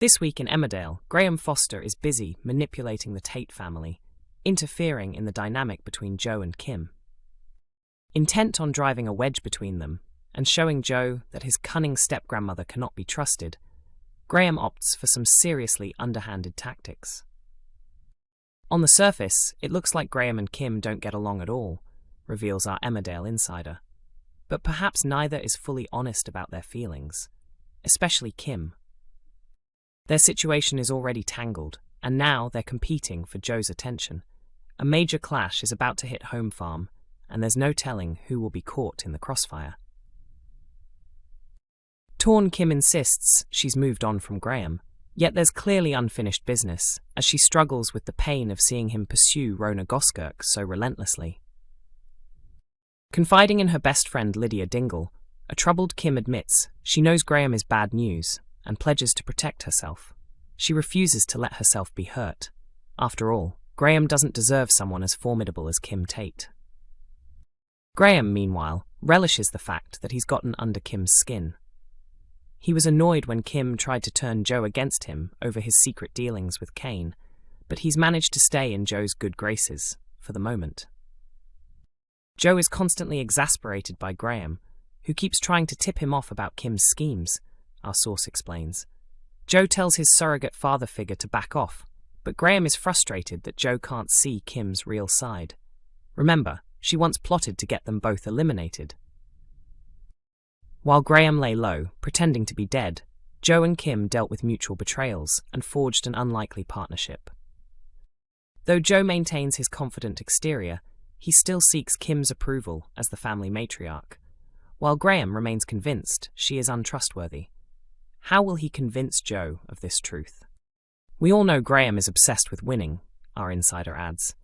This week in Emmerdale, Graham Foster is busy manipulating the Tate family, interfering in the dynamic between Joe and Kim. Intent on driving a wedge between them and showing Joe that his cunning step-grandmother cannot be trusted, Graham opts for some seriously underhanded tactics. On the surface, it looks like Graham and Kim don't get along at all, reveals our Emmerdale insider. But perhaps neither is fully honest about their feelings, especially Kim. Their situation is already tangled, and now they're competing for Joe's attention. A major clash is about to hit Home Farm, and there's no telling who will be caught in the crossfire. Torn Kim insists she's moved on from Graham, yet there's clearly unfinished business, as she struggles with the pain of seeing him pursue Rona Goskirk so relentlessly. Confiding in her best friend Lydia Dingle, a troubled Kim admits she knows Graham is bad news and pledges to protect herself. She refuses to let herself be hurt. After all, Graham doesn't deserve someone as formidable as Kim Tate. Graham, meanwhile, relishes the fact that he's gotten under Kim's skin. He was annoyed when Kim tried to turn Joe against him over his secret dealings with Cain, but he's managed to stay in Joe's good graces, for the moment. Joe is constantly exasperated by Graham, who keeps trying to tip him off about Kim's schemes, our source explains. Joe tells his surrogate father figure to back off, but Graham is frustrated that Joe can't see Kim's real side. Remember, she once plotted to get them both eliminated. While Graham lay low, pretending to be dead, Joe and Kim dealt with mutual betrayals and forged an unlikely partnership. Though Joe maintains his confident exterior, he still seeks Kim's approval as the family matriarch, while Graham remains convinced she is untrustworthy. How will he convince Joe of this truth? We all know Graham is obsessed with winning, our insider adds.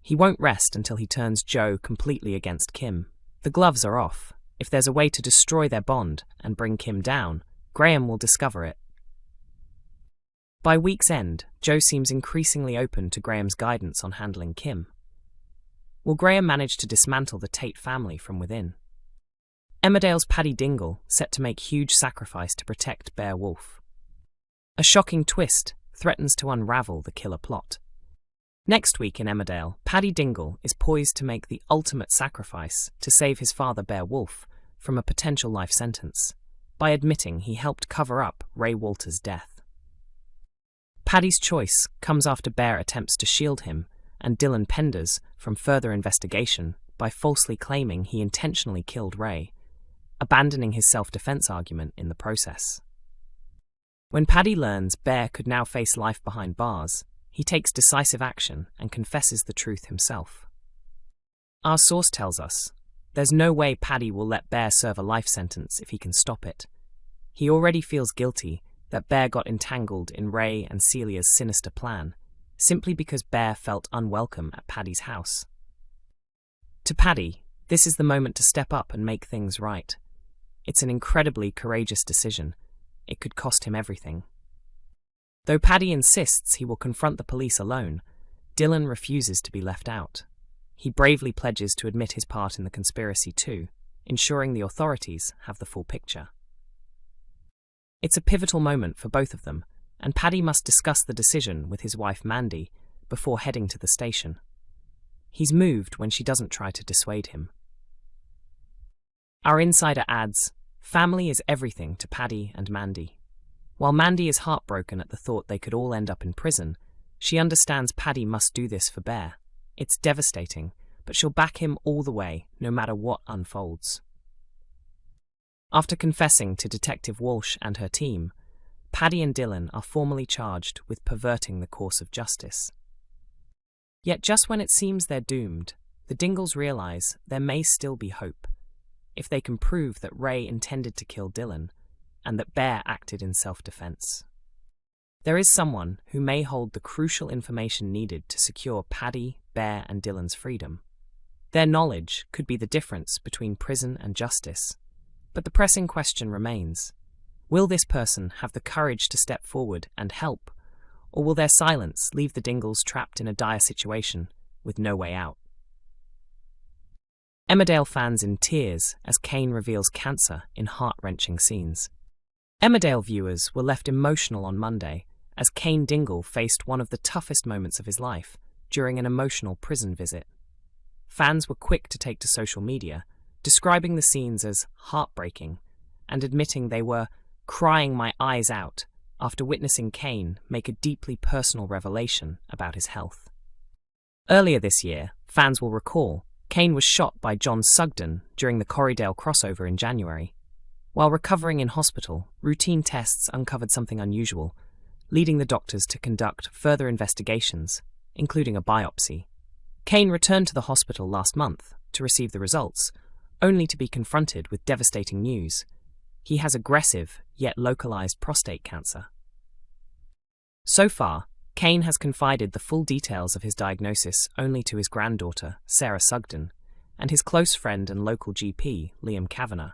He won't rest until he turns Joe completely against Kim. The gloves are off. If there's a way to destroy their bond and bring Kim down, Graham will discover it. By week's end, Joe seems increasingly open to Graham's guidance on handling Kim. Will Graham manage to dismantle the Tate family from within? Emmerdale's Paddy Dingle set to make huge sacrifice to protect Bear Wolf. A shocking twist threatens to unravel the killer plot. Next week in Emmerdale, Paddy Dingle is poised to make the ultimate sacrifice to save his father Bear Wolf from a potential life sentence, by admitting he helped cover up Ray Walter's death. Paddy's choice comes after Bear attempts to shield him and Dylan Penders from further investigation by falsely claiming he intentionally killed Ray, abandoning his self-defense argument in the process. When Paddy learns Bear could now face life behind bars, he takes decisive action and confesses the truth himself. Our source tells us there's no way Paddy will let Bear serve a life sentence if he can stop it. He already feels guilty that Bear got entangled in Ray and Celia's sinister plan, simply because Bear felt unwelcome at Paddy's house. To Paddy, this is the moment to step up and make things right. It's an incredibly courageous decision. It could cost him everything. Though Paddy insists he will confront the police alone, Dylan refuses to be left out. He bravely pledges to admit his part in the conspiracy too, ensuring the authorities have the full picture. It's a pivotal moment for both of them, and Paddy must discuss the decision with his wife Mandy before heading to the station. He's moved when she doesn't try to dissuade him. Our insider adds, family is everything to Paddy and Mandy. While Mandy is heartbroken at the thought they could all end up in prison, she understands Paddy must do this for Bear. It's devastating, but she'll back him all the way, no matter what unfolds. After confessing to Detective Walsh and her team, Paddy and Dylan are formally charged with perverting the course of justice. Yet just when it seems they're doomed, the Dingles realize there may still be hope. If they can prove that Ray intended to kill Dylan, and that Bear acted in self-defense. There is someone who may hold the crucial information needed to secure Paddy, Bear, and Dylan's freedom. Their knowledge could be the difference between prison and justice. But the pressing question remains, will this person have the courage to step forward and help, or will their silence leave the Dingles trapped in a dire situation with no way out? Emmerdale fans in tears as Cain reveals cancer in heart-wrenching scenes. Emmerdale viewers were left emotional on Monday as Cain Dingle faced one of the toughest moments of his life during an emotional prison visit. Fans were quick to take to social media, describing the scenes as heartbreaking and admitting they were crying my eyes out after witnessing Cain make a deeply personal revelation about his health. Earlier this year, fans will recall, Cain was shot by John Sugden during the Corriedale crossover in January. While recovering in hospital, routine tests uncovered something unusual, leading the doctors to conduct further investigations, including a biopsy. Cain returned to the hospital last month to receive the results, only to be confronted with devastating news. He has aggressive, yet localized prostate cancer. So far, Cain has confided the full details of his diagnosis only to his granddaughter, Sarah Sugden, and his close friend and local GP, Liam Kavanagh.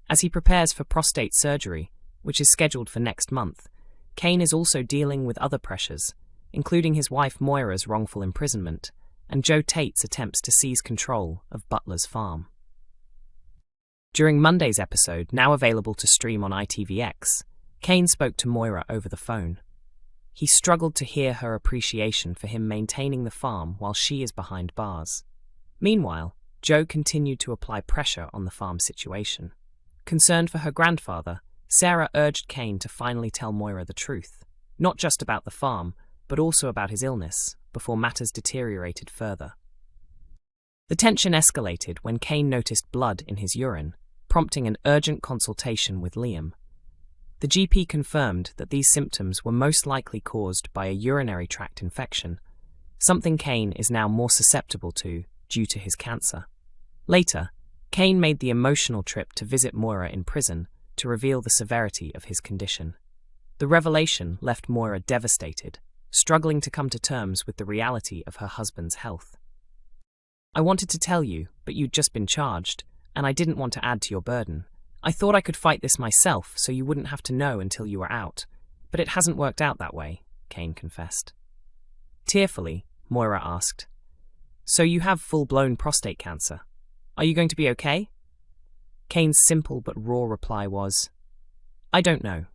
As he prepares for prostate surgery, which is scheduled for next month, Cain is also dealing with other pressures, including his wife Moira's wrongful imprisonment and Joe Tate's attempts to seize control of Butler's farm. During Monday's episode, now available to stream on ITVX, Cain spoke to Moira over the phone. He struggled to hear her appreciation for him maintaining the farm while she is behind bars. Meanwhile, Joe continued to apply pressure on the farm situation. Concerned for her grandfather, Sarah urged Cain to finally tell Moira the truth, not just about the farm, but also about his illness, before matters deteriorated further. The tension escalated when Cain noticed blood in his urine, prompting an urgent consultation with Liam. The GP confirmed that these symptoms were most likely caused by a urinary tract infection, something Cain is now more susceptible to due to his cancer. Later, Cain made the emotional trip to visit Moira in prison to reveal the severity of his condition. The revelation left Moira devastated, struggling to come to terms with the reality of her husband's health. "I wanted to tell you, but you'd just been charged, and I didn't want to add to your burden. I thought I could fight this myself so you wouldn't have to know until you were out, but it hasn't worked out that way," Cain confessed. Tearfully, Moira asked, "So you have full-blown prostate cancer. Are you going to be okay?" Cain's simple but raw reply was, "I don't know."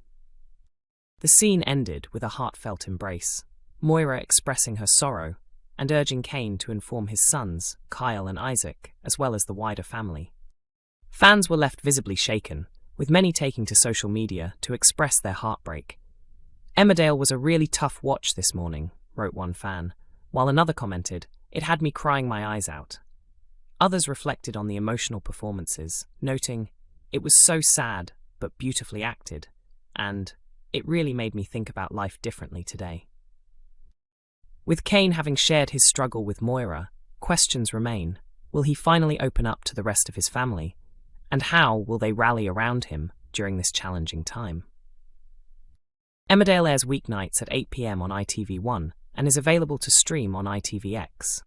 The scene ended with a heartfelt embrace, Moira expressing her sorrow and urging Cain to inform his sons, Kyle and Isaac, as well as the wider family. Fans were left visibly shaken, with many taking to social media to express their heartbreak. "Emmerdale was a really tough watch this morning," wrote one fan, while another commented, "It had me crying my eyes out." Others reflected on the emotional performances, noting, "It was so sad, but beautifully acted," and "It really made me think about life differently today." With Cain having shared his struggle with Moira, questions remain. Will he finally open up to the rest of his family? And how will they rally around him during this challenging time? Emmerdale airs weeknights at 8 p.m. on ITV1 and is available to stream on ITVX.